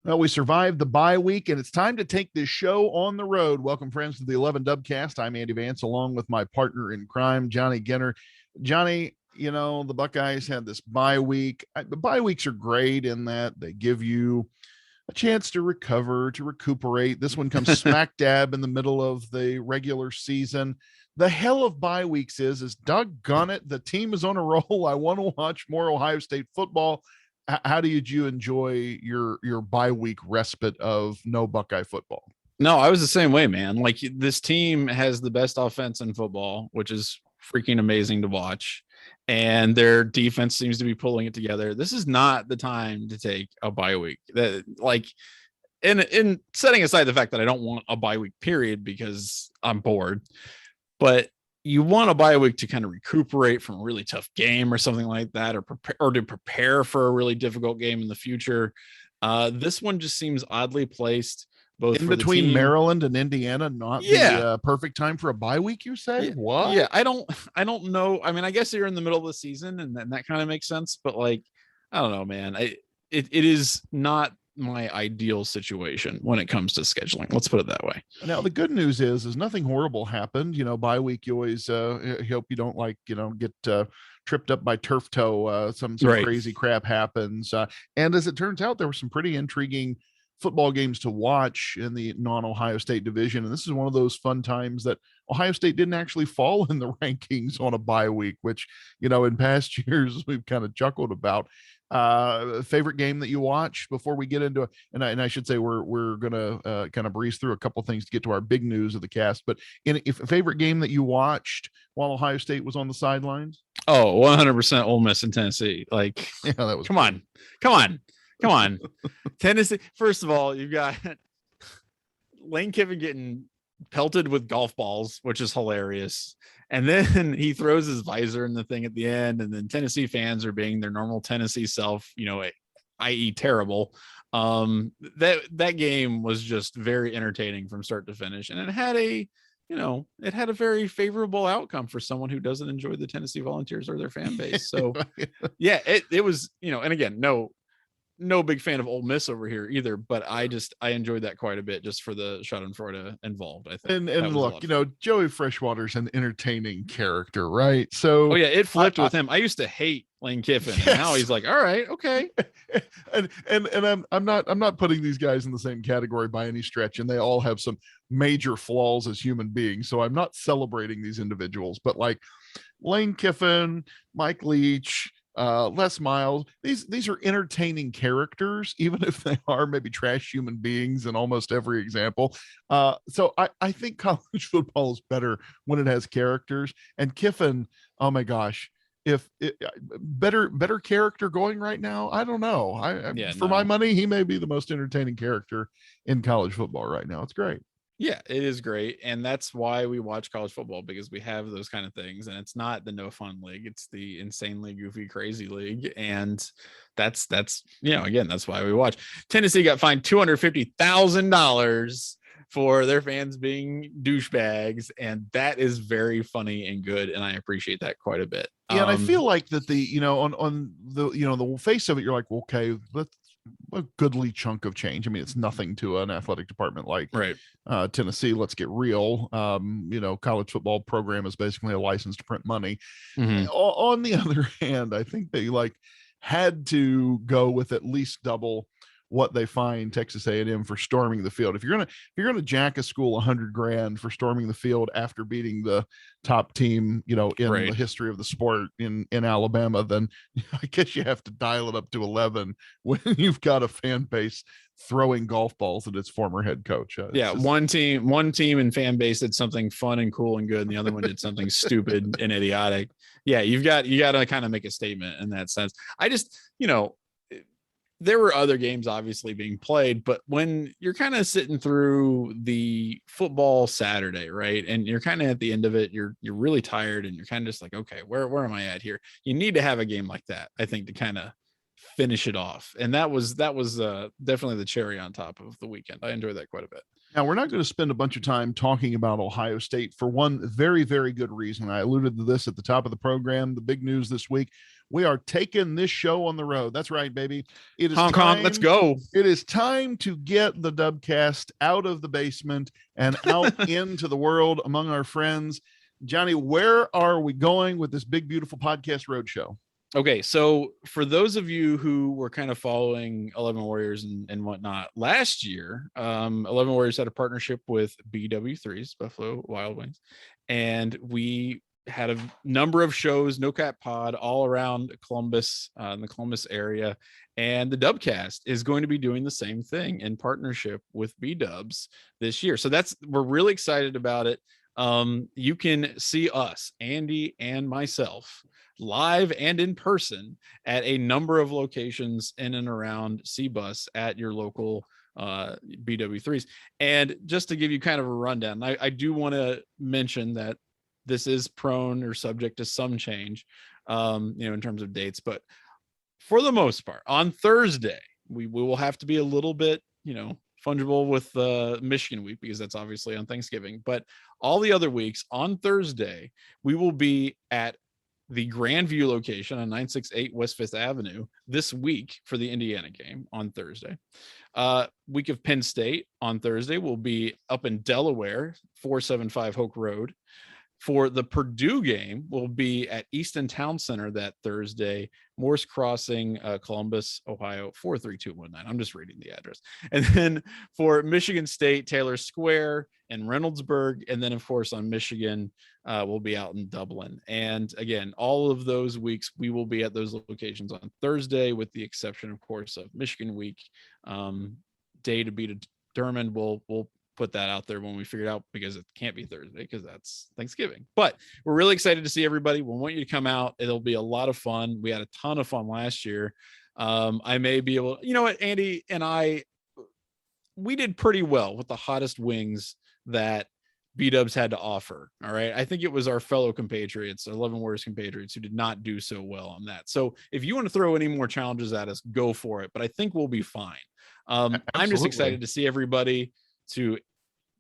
Well, we survived the bye week, and it's time to take this show on the road. Welcome, friends, to the 11 Dubcast. I'm Andy Vance, along with my partner in crime, Johnny Ginner. Johnny, the Buckeyes had this bye week. The bye weeks are great in that they give you a chance to recover, to recuperate. This one comes smack dab in the middle of the regular season. The hell of bye weeks is doggone it, the team is on a roll. I want to watch more Ohio State football. How did you enjoy your bye week respite of no Buckeye football? No, I was the same way, man. Like, this team has the best offense in football, which is freaking amazing to watch. And their defense seems to be pulling it together. This is not the time to take a bye week. In setting aside the fact that I don't want a bye week period because I'm bored, but you want a bye week to kind of recuperate from a really tough game or something like that, or to prepare for a really difficult game in the future. This one just seems oddly placed, both in for between the team. Maryland and Indiana, not the perfect time for a bye week, you say? What? Yeah, I don't know. I mean, I guess you're in the middle of the season, and then that kind of makes sense. But I don't know, man. It is not my ideal situation when it comes to scheduling. Let's put it that way. Now, the good news is nothing horrible happened. Bye week, you always hope you don't get tripped up by turf toe. Some right. Crazy crap happens. And as it turns out, there were some pretty intriguing football games to watch in the non-Ohio State division. And this is one of those fun times that Ohio State didn't actually fall in the rankings on a bye week, which, in past years we've kind of chuckled about. Favorite game that you watch before we get into it? And I should say we're gonna kind of breeze through a couple things to get to our big news of the cast. But if a favorite game that you watched while Ohio State was on the sidelines? Oh, 100% Ole Miss and Tennessee. Yeah, that was come on. Tennessee. First of all, you've got Lane Kiffin getting pelted with golf balls, which is hilarious. And then he throws his visor in the thing at the end. And then Tennessee fans are being their normal Tennessee self, i.e. terrible. That game was just very entertaining from start to finish. And it had a very favorable outcome for someone who doesn't enjoy the Tennessee Volunteers or their fan base. So yeah, it was, and again, no big fan of Ole Miss over here either, but I enjoyed that quite a bit just for the Schadenfreude involved, I think. And look, Joey Freshwater's an entertaining character, right? So it flipped with him. I used to hate Lane Kiffin, yes. And now he's like, all right, okay. and I'm not putting these guys in the same category by any stretch, and they all have some major flaws as human beings. So I'm not celebrating these individuals, but like Lane Kiffin, Mike Leach, Les Miles, these are entertaining characters, even if they are maybe trash human beings in almost every example. So I think college football is better when it has characters. And Kiffin, oh my gosh, if better character going right now, I don't know. My money, he may be the most entertaining character in college football right now. It's great. Yeah, it is great. And that's why we watch college football, because we have those kind of things. And it's not the no fun league. It's the insanely goofy, crazy league. And that's again, that's why we watch. Tennessee got fined $250,000 for their fans being douchebags. And that is very funny and good. And I appreciate that quite a bit. Yeah, and I feel like that on the, the face of it, you're like, well, okay, let's a goodly chunk of change. I mean, it's nothing to an athletic department like Tennessee. Let's get real. College football program is basically a license to print money. Mm-hmm. On the other hand, I think they had to go with at least double what they fine Texas A&M for storming the field. If you're gonna jack a school $100,000 for storming the field after beating the top team, in the history of the sport in Alabama, then I guess you have to dial it up to 11 when you've got a fan base throwing golf balls at its former head coach. One team and fan base did something fun and cool and good, and the other one did something stupid and idiotic. Yeah, you got to kind of make a statement in that sense. I just, there were other games obviously being played, but when you're kind of sitting through the football Saturday, right, and you're kind of at the end of it, you're really tired, and you're kind of just like, okay, where am I at here? You need to have a game like that, I think, to kind of finish it off. And that was definitely the cherry on top of the weekend. I enjoyed that quite a bit. Now, we're not going to spend a bunch of time talking about Ohio State for one very, very good reason. I alluded to this at the top of the program. The big news this week, we are taking this show on the road. That's right, baby. It is Hong Kong, let's go. It is time to get the Dubcast out of the basement and out into the world among our friends. Johnny, where are we going with this big, beautiful podcast roadshow? Okay, so for those of you who were kind of following 11 Warriors and whatnot, last year, 11 Warriors had a partnership with BW3's, Buffalo Wild Wings, and we had a number of shows, No Cap Pod, all around Columbus, in the Columbus area, and the Dubcast is going to be doing the same thing in partnership with B-Dubs this year. So we're really excited about it. You can see us, Andy and myself, live and in person at a number of locations in and around C-Bus at your local BW3s. And just to give you kind of a rundown, I do want to mention that this is prone or subject to some change, in terms of dates, but for the most part, on Thursday, we will have to be a little bit, fungible with Michigan week, because that's obviously on Thanksgiving. But all the other weeks on Thursday, we will be at the Grandview location on 968 West 5th Avenue this week for the Indiana game on Thursday. Week of Penn State on Thursday will be up in Delaware, 475 Hoke Road. For the Purdue game, we'll be at Easton Town Center that Thursday, Morse Crossing, Columbus, Ohio, 43219. I'm just reading the address. And then for Michigan State, Taylor Square and Reynoldsburg. And then, of course, on Michigan, we'll be out in Dublin. And again, all of those weeks, we will be at those locations on Thursday, with the exception, of course, of Michigan week. Day to be determined. We'll put that out there when we figure it out, because it can't be Thursday because that's Thanksgiving. But we're really excited to see everybody. We want you to come out. It'll be a lot of fun. We had a ton of fun last year. I may be able, what, Andy and we did pretty well with the hottest wings that B-Dubs had to offer. All right. I think it was our fellow compatriots, 11 Warriors compatriots, who did not do so well on that. So if you want to throw any more challenges at us, go for it. But I think we'll be fine. I'm just excited to see everybody.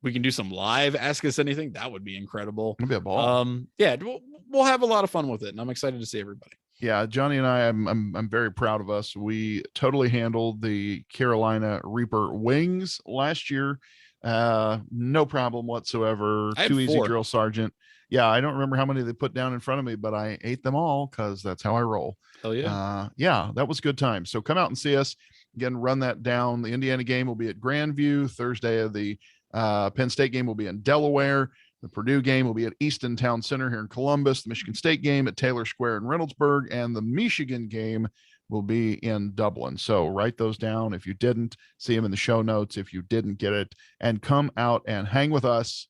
We can do some live Ask Us Anything. That would be incredible. It'd be a ball. We'll have a lot of fun with it, and I'm excited to see everybody. Yeah, Johnny and I'm very proud of us. We totally handled the Carolina Reaper wings last year. No problem whatsoever. Too easy, drill sergeant. Yeah, I don't remember how many they put down in front of me, but I ate them all because that's how I roll. Hell yeah. Yeah, that was good time. So come out and see us. Again, run that down. The Indiana game will be at Grandview. Thursday of the Penn State game will be in Delaware. The Purdue game will be at Easton Town Center here in Columbus. The Michigan State game at Taylor Square in Reynoldsburg. And the Michigan game will be in Dublin. So write those down if you didn't. See them in the show notes if you didn't get it. And come out and hang with us,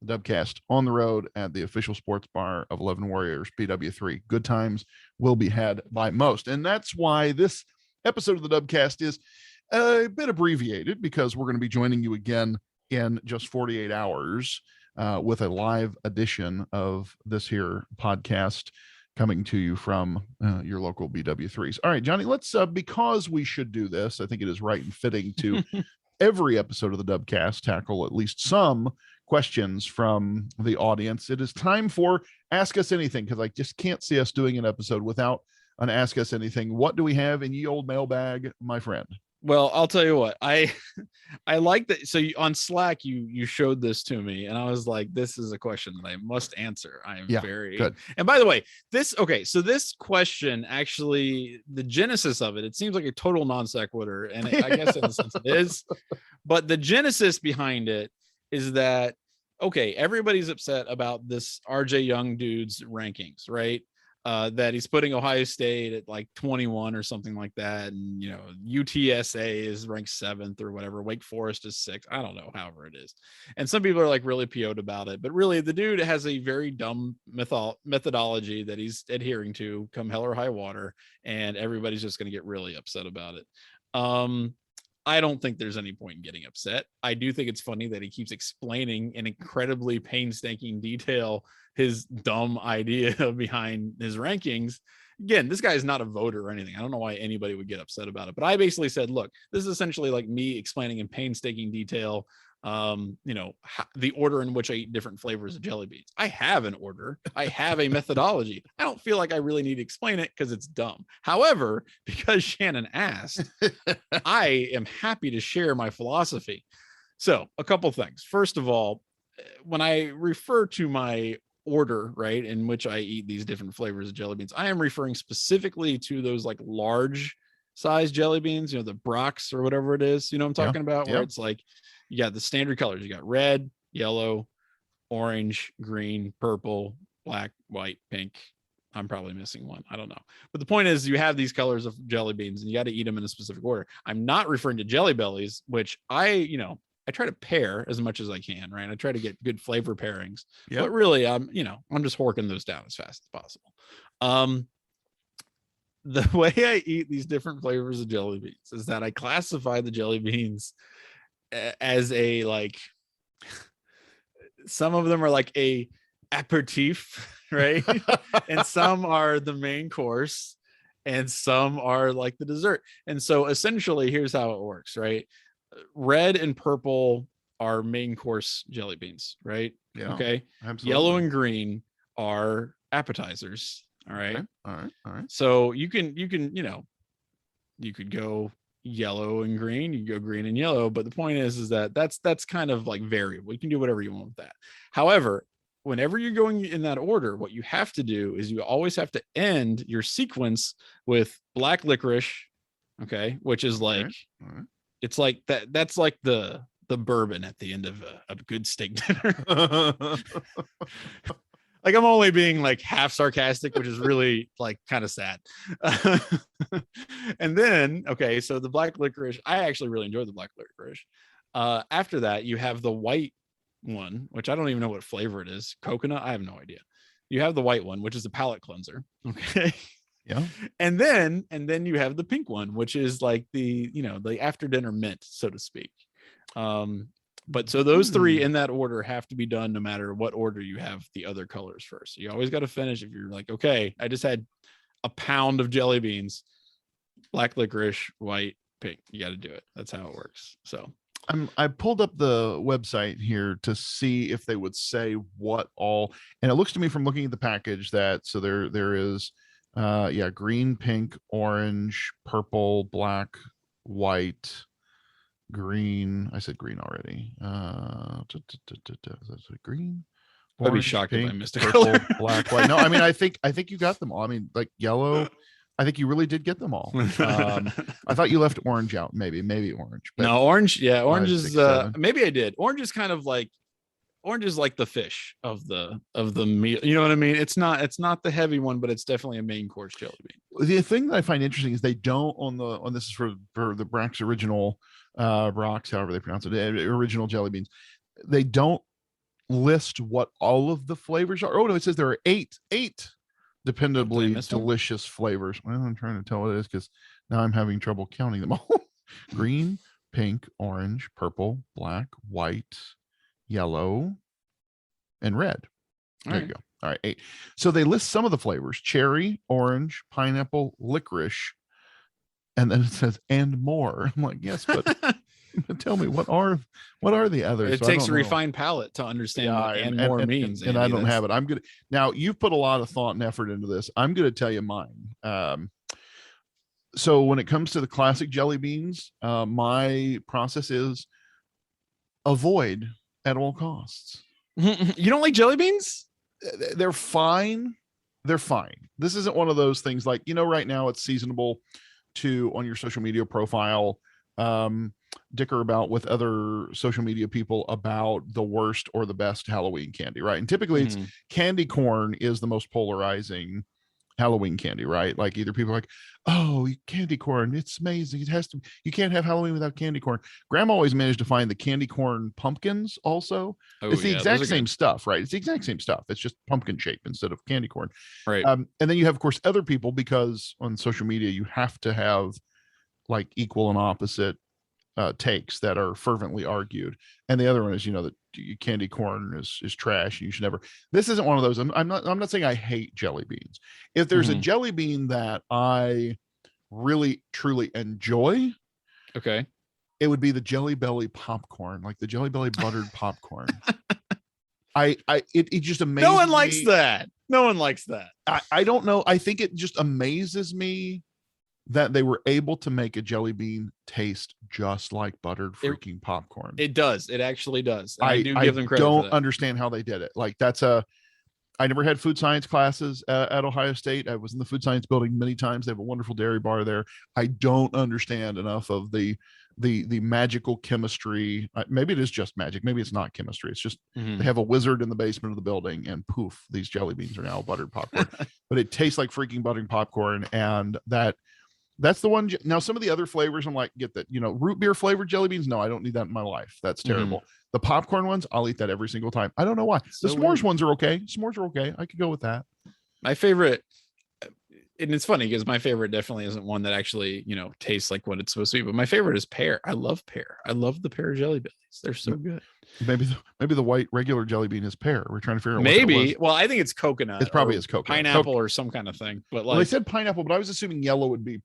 the Dubcast, on the road at the official sports bar of 11 Warriors, BW3. Good times will be had by most. And that's why this episode of the Dubcast is a bit abbreviated, because we're going to be joining you again in just 48 hours with a live edition of this here podcast coming to you from your local BW3s. All right, Johnny, let's, because we should do this, I think it is right and fitting to every episode of the Dubcast tackle at least some questions from the audience. It is time for Ask Us Anything, because I just can't see us doing an episode without an Ask Us Anything. What do we have in ye old mailbag, my friend? Well, I'll tell you what, I like that. So on Slack, you showed this to me, and I was like, this is a question that I must answer. I am very good. And by the way, so this question, actually, the genesis of it seems like a total non sequitur, and I guess in a sense it is, but the genesis behind it is that, okay, everybody's upset about this RJ Young dude's rankings, right? That he's putting Ohio State at like 21 or something like that. And, UTSA is ranked 7th or whatever. Wake Forest is 6th. I don't know, however it is. And some people are like really PO'd about it. But really, the dude has a very dumb methodology that he's adhering to come hell or high water. And everybody's just going to get really upset about it. I don't think there's any point in getting upset. I do think it's funny that he keeps explaining in incredibly painstaking detail his dumb idea behind his rankings. again, this guy is not a voter or anything. I don't know why anybody would get upset about it, but I basically said, look, this is essentially like me explaining in painstaking detail, the order in which I eat different flavors of jelly beans. I have an order. I have a methodology. I don't feel like I really need to explain it because it's dumb. However, because Shannon asked, I am happy to share my philosophy. So a couple things. First of all, when I refer to my order, right, in which I eat these different flavors of jelly beans, I am referring specifically to those like large size jelly beans, the Brock's or whatever it is, I'm talking about, where it's like, you got the standard colors. You got red, yellow, orange, green, purple, black, white, pink. I'm probably missing one. I don't know. But the point is, you have these colors of jelly beans and you got to eat them in a specific order. I'm not referring to Jelly Bellies, which I try to pair as much as I can, right? I try to get good flavor pairings, but really I'm just horking those down as fast as possible. The way I eat these different flavors of jelly beans is that I classify the jelly beans as a, like, some of them are like a aperitif, right? And some are the main course and some are like the dessert. And so essentially here's how it works, right? Red and purple are main course jelly beans, right? Yeah. Okay. Absolutely. Yellow and green are appetizers. All right. Okay. All right. So you could go yellow and green, you go green and yellow, but the point is that that's kind of like variable. You can do whatever you want with that. However, whenever you're going in that order, what you have to do is you always have to end your sequence with black licorice, okay, which is like, it's like that's like the bourbon at the end of a good steak dinner. Like, I'm only being like half sarcastic, which is really like kind of sad. And then, okay, so the black licorice, I actually really enjoy the black licorice. After that, you have the white one, which I don't even know what flavor it is. Coconut? I have no idea. You have the white one, which is a palate cleanser. Okay. Yeah. And then you have the pink one, which is like the after dinner mint, so to speak. But so those three in that order have to be done no matter what order you have the other colors first. So you always got to finish. If you're like, okay, I just had a pound of jelly beans, black licorice, white, pink, you got to do it. That's how it works. So I pulled up the website here to see if they would say what all, and it looks to me from looking at the package that, so there is green, pink, orange, purple, black, white, green. I said green already. Green. I'd be shocked if I missed a purple, color. Black, white. No, I mean, I think you got them all. I mean, like yellow. I think you really did get them all. I thought you left orange out. Maybe orange. But no, orange. Yeah, orange is. Maybe I did. Orange is kind of like. Orange is like the fish of the meal. You know what I mean? It's not the heavy one, but it's definitely a main course jelly bean. The thing that I find interesting is they don't on this is for the Brock's original Brock's, however they pronounce it, original jelly beans. They don't list what all of the flavors are. Oh no, it says there are eight dependably delicious flavors. Well, I'm trying to tell what it is because now I'm having trouble counting them all. Green, pink, orange, purple, black, white, yellow, and red. There you go. All right, 8. So they list some of the flavors: cherry, orange, pineapple, licorice, and then it says and more. I'm like, yes, but tell me what are the others? It takes a refined palate to understand what and more means. And I don't have it. I'm gonna now. You've put a lot of thought and effort into this. I'm gonna tell you mine. So when it comes to the classic jelly beans, my process is avoid at all costs. You don't like jelly beans? They're fine. They're fine. This isn't one of those things like, right now it's seasonable to on your social media profile dicker about with other social media people about the worst or the best Halloween candy, right? And typically it's candy corn is the most polarizing Halloween candy, right? Like either people are like, oh, candy corn, it's amazing, it has to, you can't have Halloween without candy corn. Grandma always managed to find the candy corn pumpkins also. It's the exact same stuff, right? It's the exact same stuff. It's just pumpkin shape instead of candy corn, right? And then you have, of course, other people, because on social media you have to have like equal and opposite takes that are fervently argued, and the other one is, that candy corn is trash. You should never. This isn't one of those. I'm not saying I hate jelly beans. If there's a jelly bean that I really truly enjoy, okay, it would be the Jelly Belly popcorn, like the Jelly Belly buttered popcorn. It just amazes me. No one likes that. No one likes that. I don't know. I think it just amazes me that they were able to make a jelly bean taste just like buttered freaking popcorn. It does. It actually does. I do give them credit. I don't for that. understand how they did it. Like I never had food science classes at Ohio State. I was in the food science building many times. They have a wonderful dairy bar there. I don't understand enough of the magical chemistry. Maybe it is just magic. Maybe it's not chemistry. It's just they have a wizard in the basement of the building, and poof, these jelly beans are now buttered popcorn. But it tastes like freaking buttered popcorn, and that's the one. Now, some of the other flavors, I'm like, get that, root beer flavored jelly beans. No, I don't need that in my life. That's terrible. The popcorn ones, I'll eat that every single time. I don't know why. The s'mores ones are okay. S'mores are okay. I could go with that. My favorite, and it's funny because my favorite definitely isn't one that actually, tastes like what it's supposed to be. But my favorite is pear. I love pear. I love the pear jelly bellies. They're so good. Maybe the white regular jelly bean is pear. We're trying to figure out. Maybe. Well, I think it's coconut. It probably is coconut. Pineapple or some kind of thing. But they said pineapple, but I was assuming yellow would be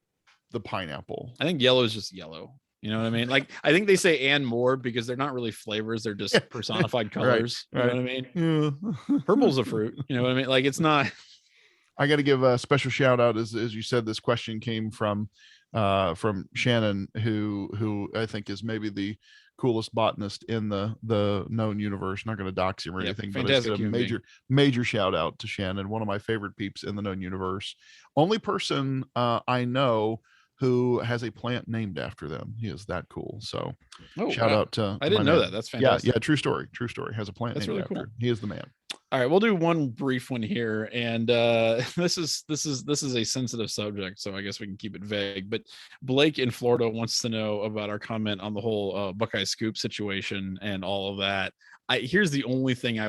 the pineapple. I think yellow is just yellow. You know what I mean? Like, I think they say and more because they're not really flavors. They're just personified colors. Right. You know what I mean? Yeah. Purple's a fruit. You know what I mean? Like, it's not. I got to give a special shout out. As you said, this question came from Shannon, who I think is maybe the coolest botanist in the known universe. I'm not going to dox him or anything, but it's a major shout out to Shannon, one of my favorite peeps in the known universe. Only person I know who has a plant named after them. He is that cool. So shout out to. I didn't know that. That's fantastic. Yeah. True story. Has a plant named really after. Cool. He is the man. All right, we'll do one brief one here, and this is a sensitive subject, so I guess we can keep it vague. But Blake in Florida wants to know about our comment on the whole Buckeye Scoop situation and all of that. Here's the only thing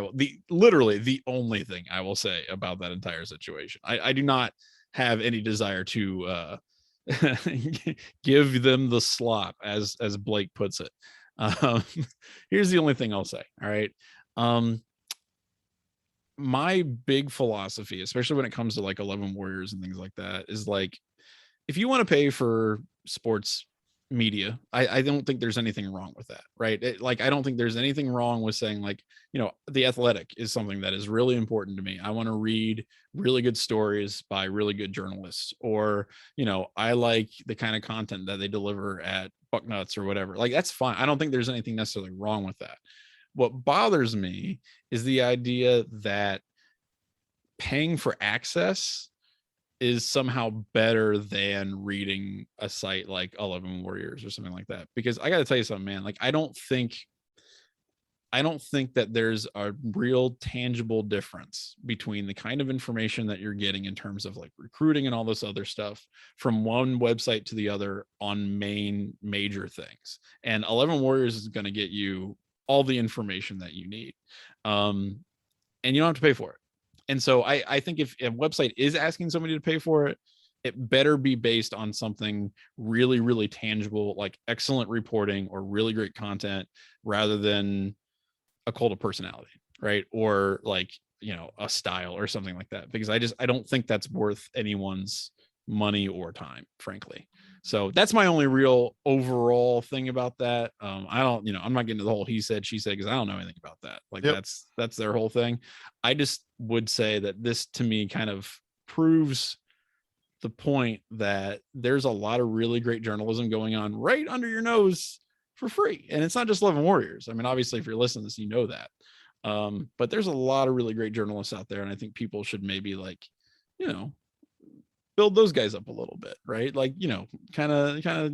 literally the only thing I will say about that entire situation. I do not have any desire to give them the slop, as Blake puts it. Here's the only thing I'll say. All right. My big philosophy, especially when it comes to like 11 Warriors and things like that, is like, if you want to pay for sports media, I don't think there's anything wrong with that, right? I don't think there's anything wrong with saying, like, The Athletic is something that is really important to me. I want to read really good stories by really good journalists, or, I like the kind of content that they deliver at Bucknuts or whatever. Like, that's fine. I don't think there's anything necessarily wrong with that. What bothers me is the idea that paying for access is somehow better than reading a site like 11 Warriors or something like that. Because I got to tell you something, man, like, I don't think that there's a real tangible difference between the kind of information that you're getting in terms of like recruiting and all this other stuff from one website to the other on major things. And 11 Warriors is going to get you all the information that you need. And you don't have to pay for it. And so I think if a website is asking somebody to pay for it, it better be based on something really, really tangible, like excellent reporting or really great content, rather than a cult of personality, right? Or like, a style or something like that, because I don't think that's worth anyone's money or time, frankly. So that's my only real overall thing about that. I'm not getting into the whole he said, she said, because I don't know anything about that. Like, that's their whole thing. I just would say that this, to me, kind of proves the point that there's a lot of really great journalism going on right under your nose for free. And it's not just 11 Warriors. I mean, obviously, if you're listening to this, you know that. But there's a lot of really great journalists out there. And I think people should maybe, like, build those guys up a little bit, right? Like, kind of,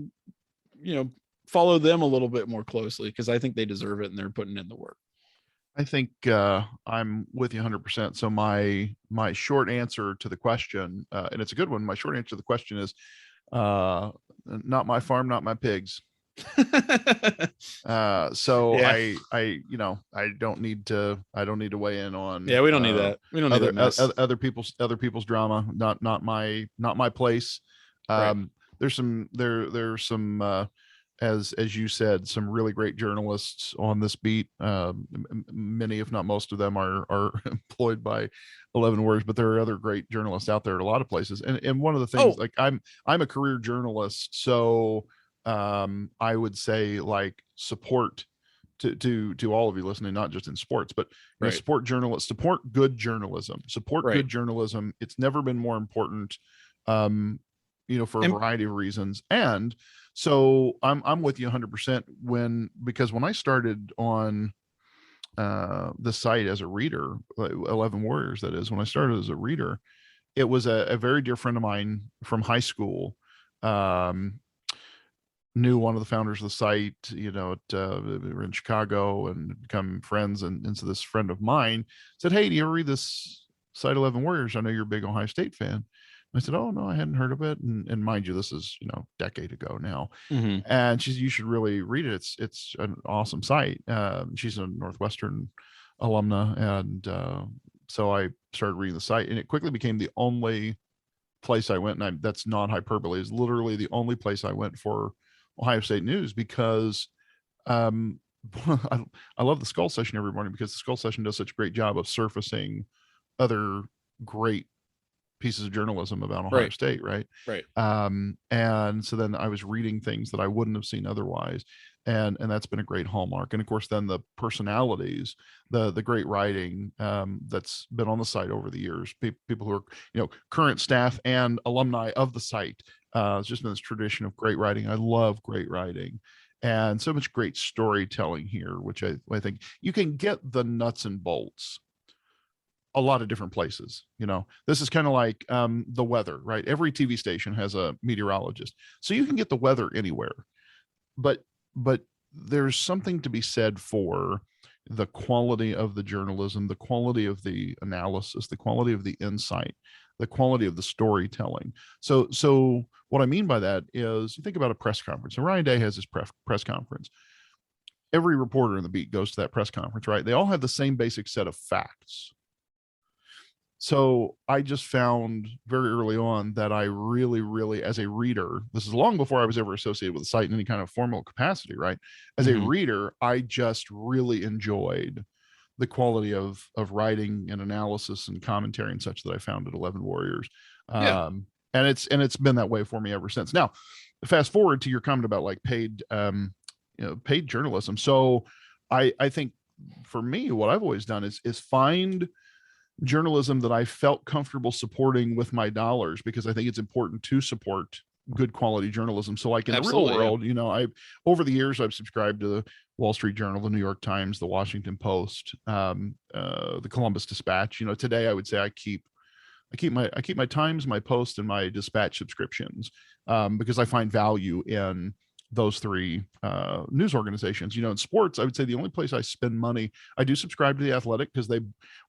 follow them a little bit more closely, because I think they deserve it and they're putting in the work. I think I'm with you 100%. So my short answer to the question, and it's a good one. My short answer to the question is, not my farm, not my pigs. So yeah. I don't need to weigh in on. Yeah, we don't need that. We don't need other people's drama. Not my place. Right. There's some as you said, some really great journalists on this beat. Many, if not most of them, are employed by 11 Warriors, but there are other great journalists out there at a lot of places. And one of the things, like I'm a career journalist, so I would say like support to all of you listening, not just in sports, but you know, support journalists, support good journalism, good journalism. It's never been more important, you know, for a variety of reasons. And so I'm with you 100% because when I started on the site as a reader, 11 Warriors, that is, when I started as a reader, it was a very dear friend of mine from high school, knew one of the founders of the site, you know, we were in Chicago and become friends. And so this friend of mine said, "Hey, do you ever read this site 11 Warriors? I know you're a big Ohio State fan." I said, "Oh no, I hadn't heard of it." And mind you, this is, you know, a decade ago now. And she said, "You should really read it. It's an awesome site." She's a Northwestern alumna. And so I started reading the site, and it quickly became the only place I went. And that's not hyperbole. It's literally the only place I went for Ohio State news, because I love the Skull Session every morning, because the Skull Session does such a great job of surfacing other great pieces of journalism about Ohio State. Right. And so then I was reading things that I wouldn't have seen otherwise. And that's been a great hallmark. And of course, then the personalities, the great writing that's been on the site over the years, people who are, you know, current staff and alumni of the site. It's just been this tradition of great writing. I love great writing, and so much great storytelling here, which I think you can get the nuts and bolts a lot of different places. You know, this is kind of like the weather, right? Every TV station has a meteorologist, so you can get the weather anywhere. But there's something to be said for the quality of the journalism, the quality of the analysis, the quality of the insight, the quality of the storytelling. So what I mean by that is, you think about a press conference, and Ryan Day has his press conference. Every reporter in the beat goes to that press conference, right? They all have the same basic set of facts. So I just found very early on that I really, as a reader, this is long before I was ever associated with the site in any kind of formal capacity, right? As a reader, I just really enjoyed the quality of writing and analysis and commentary and such that I found at 11 Warriors. And it's been that way for me ever since. Now, fast forward to your comment about like paid journalism. So I think for me, what I've always done is find journalism that I felt comfortable supporting with my dollars, because I think it's important to support good quality journalism. So like in the real world, you know, over the years, I've subscribed to the Wall Street Journal, the New York Times, the Washington Post, the Columbus Dispatch. You know, today I would say I keep my Times, my Post, and my Dispatch subscriptions, because I find value in those three news organizations. You know, in sports, I would say the only place I spend money, I do subscribe to The Athletic, because they,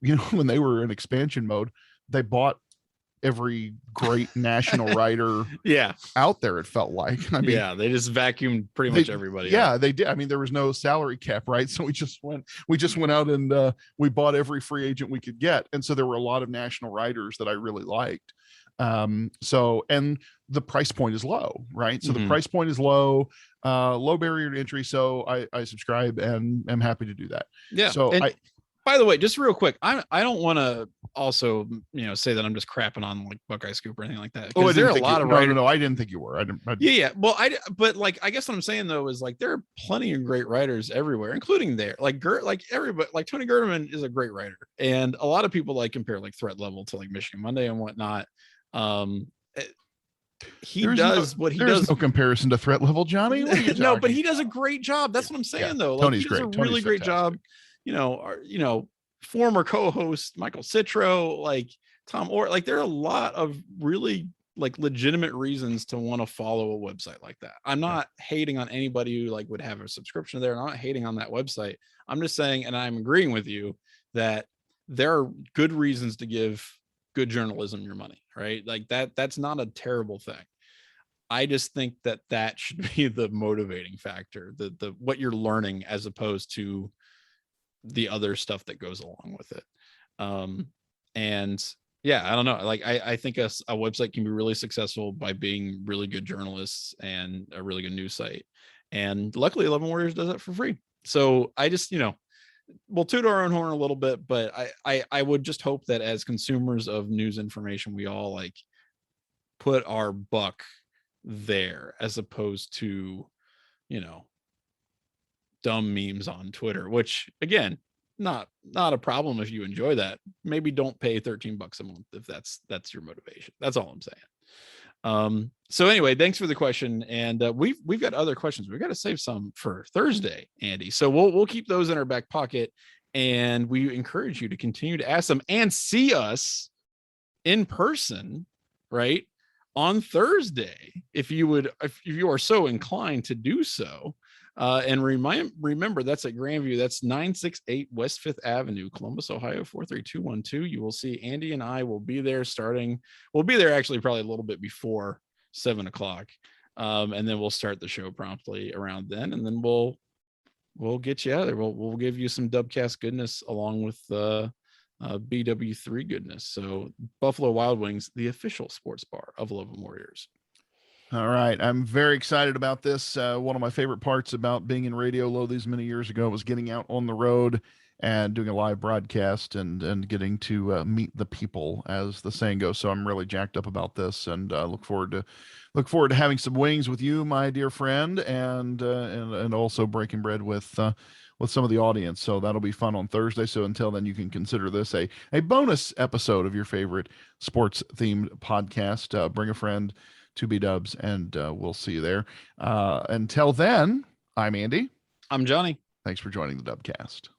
you know, when they were in expansion mode, they bought every great national writer out there, it felt like. I mean, they just vacuumed pretty much everybody. They did. I mean, there was no salary cap, right? So we just went out and we bought every free agent we could get. And so there were a lot of national writers that I really liked. So, and the price point is low, right? So the price point is low, low barrier to entry. So I subscribe and am happy to do that. Yeah. So by the way, just real quick, I don't want to also, you know, say that I'm just crapping on like Buckeye Scoop or anything like that. Oh, there are a lot of writers. No, I didn't think you were. Yeah. Well, but like, I guess what I'm saying though is like there are plenty of great writers everywhere, including there. Like everybody, like Tony Gerdeman is a great writer, and a lot of people like compare like Threat Level to like Michigan Monday and whatnot. He does no comparison to Threat Level, Johnny. No, but he does a great job. That's what I'm saying though. Like, Tony's he does great. a really great job. You know, former co-host Michael Citro, like Tom Orr, like there are a lot of really like legitimate reasons to want to follow a website like that. I'm not hating on anybody who like would have a subscription there. I'm not hating on that website. I'm just saying, and I'm agreeing with you, that there are good reasons to give good journalism your money, right? Like that's not a terrible thing. I just think that should be the motivating factor, the what you're learning, as opposed to the other stuff that goes along with it. And yeah, I don't know. Like I think a website can be really successful by being really good journalists and a really good news site. And luckily 11 Warriors does it for free. So I just, we'll toot our own horn a little bit, but I would just hope that as consumers of news information, we all like put our buck there as opposed to, dumb memes on Twitter, which again, not a problem if you enjoy that. Maybe don't pay $13 a month if that's your motivation. That's all I'm saying. So anyway, thanks for the question. And we've got other questions. We've got to save some for Thursday, Andy. So we'll keep those in our back pocket, and we encourage you to continue to ask them and see us in person, right, on Thursday, if you are so inclined to do so. And remember, that's at Grandview. That's 968 West 5th Avenue, Columbus, Ohio, 43212. You will see Andy and I will be there we'll be there actually probably a little bit before 7:00. And then we'll start the show promptly around then. And then we'll get you out there. We'll give you some Dubcast goodness along with BW3 goodness. So Buffalo Wild Wings, the official sports bar of 11 Warriors. All right. I'm very excited about this. One of my favorite parts about being in Radio Low these many years ago was getting out on the road and doing a live broadcast and getting to meet the people, as the saying goes. So I'm really jacked up about this, and look forward to having some wings with you, my dear friend, and also breaking bread with some of the audience. So that'll be fun on Thursday. So until then, you can consider this a bonus episode of your favorite sports themed podcast. Bring a friend to B-Dubs, and we'll see you there. Until then, I'm Andy. I'm Johnny. Thanks for joining the Dubcast.